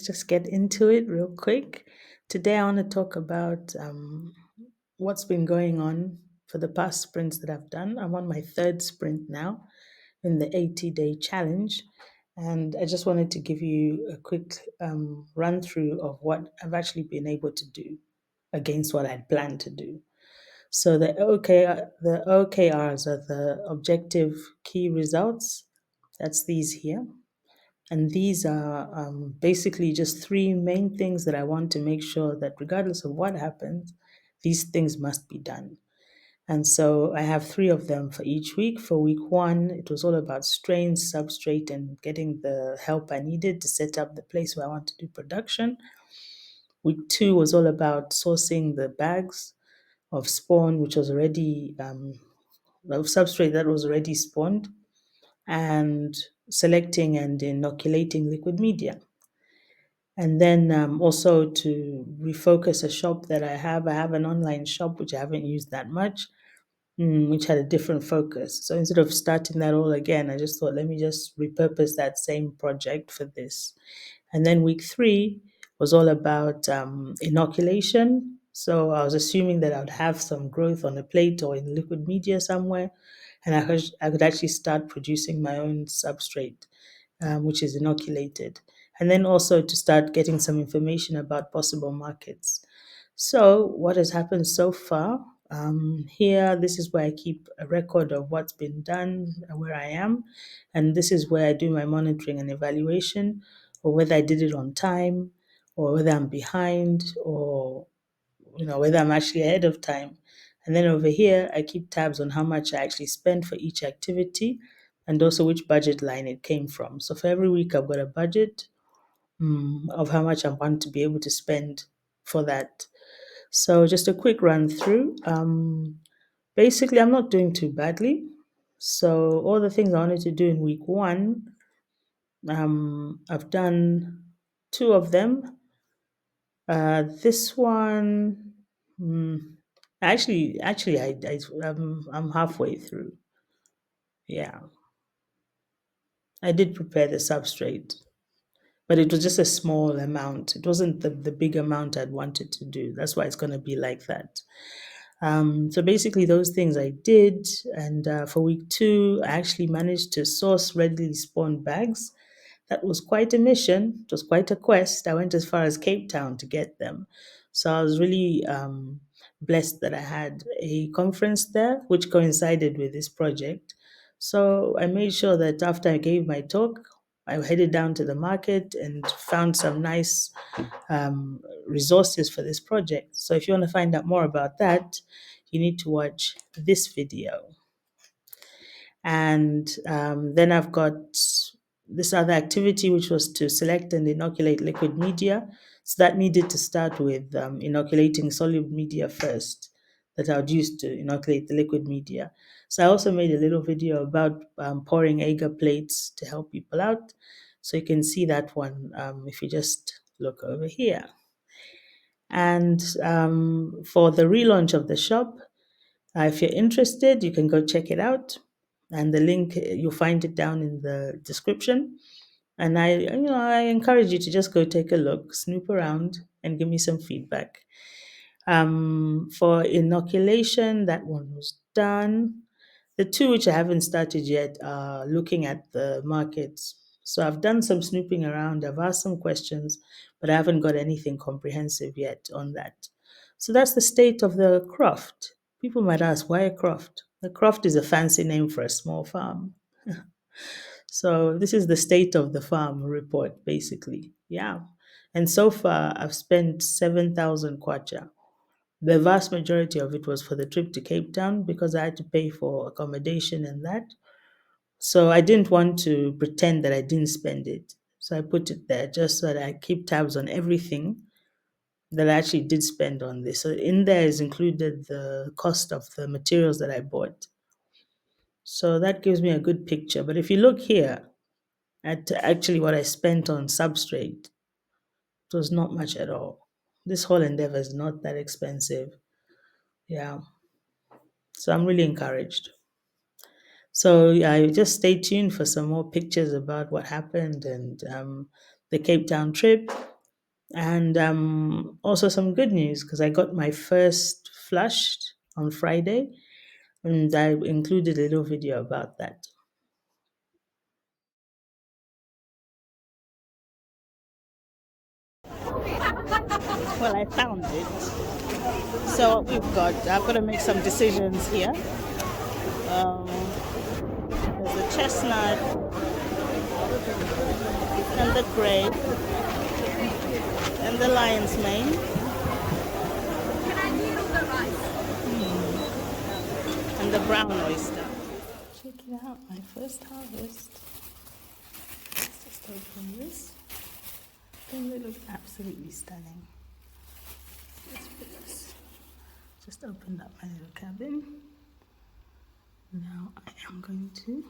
just get into it real quick. Today, I want to talk about what's been going on for the past sprints that I've done. I'm on my third sprint now in the 80-day challenge. And I just wanted to give you a quick run through of what I've actually been able to do against what I'd planned to do. So the OKRs are the objective key results. That's these here. And these are basically just three main things that I want to make sure that regardless of what happens, these things must be done. And so I have three of them for each week. For week one, it was all about strain, substrate, and getting the help I needed to set up the place where I want to do production. Week two was all about sourcing the bags of spawn, which was already of substrate that was already spawned, and selecting and inoculating liquid media. And then also to refocus a shop that I have an online shop which I haven't used that much, which had a different focus. So instead of starting that all again, I just thought, let me just repurpose that same project for this. And then week three was all about inoculation. So I was assuming that I would have some growth on a plate or in liquid media somewhere, and I could actually start producing my own substrate, which is inoculated. And then also to start getting some information about possible markets. So, what has happened so far? Here, this is where I keep a record of what's been done, where I am, and this is where I do my monitoring and evaluation, or whether I did it on time, or whether I'm behind, or whether I'm actually ahead of time. And then over here, I keep tabs on how much I actually spend for each activity, and also which budget line it came from. So for every week, I've got a budget of how much I want to be able to spend for that. So just a quick run through. Basically, I'm not doing too badly. So all the things I wanted to do in week one, I've done two of them. This one, I'm halfway through. Yeah, I did prepare the substrate, but it was just a small amount. It wasn't the big amount I'd wanted to do. That's why it's going to be like that. So basically, those things I did. And for week two, I actually managed to source readily spawned bags. That was quite a mission. It was quite a quest. I went as far as Cape Town to get them. So I was really blessed that I had a conference there, which coincided with this project. So I made sure that after I gave my talk, I headed down to the market and found some nice resources for this project. So if you want to find out more about that, you need to watch this video. And then I've got this other activity, which was to select and inoculate liquid media. So that needed to start with inoculating solid media first, that I would use to inoculate the liquid media. So I also made a little video about pouring agar plates to help people out. So you can see that one if you just look over here. And for the relaunch of the shop, if you're interested, you can go check it out. And the link, you'll find it down in the description. And I encourage you to just go take a look, snoop around, and give me some feedback. For inoculation, that one was done. The two which I haven't started yet are looking at the markets. So I've done some snooping around, I've asked some questions, but I haven't got anything comprehensive yet on that. So that's the state of the Croft. People might ask, why a Croft? The Croft is a fancy name for a small farm. So this is the state of the farm report, basically. Yeah. And so far, I've spent 7,000 kwacha. The vast majority of it was for the trip to Cape Town because I had to pay for accommodation and that. So I didn't want to pretend that I didn't spend it. So I put it there just so that I keep tabs on everything that I actually did spend on this. So in there is included the cost of the materials that I bought. So that gives me a good picture. But if you look here at actually what I spent on substrate, it was not much at all. This whole endeavor is not that expensive. Yeah. So I'm really encouraged. So yeah, just stay tuned for some more pictures about what happened and the Cape Town trip. And also some good news because I got my first flushed on Friday, and I included a little video about that. Well, I found it. So what we've got, I've got to make some decisions here. Um, there's the chestnut and the grape and the lion's mane and the brown oyster. Check it out, my first harvest. Let's just open this. Don't they look absolutely stunning? Let's put this. Just opened up my little cabin. Now I am going to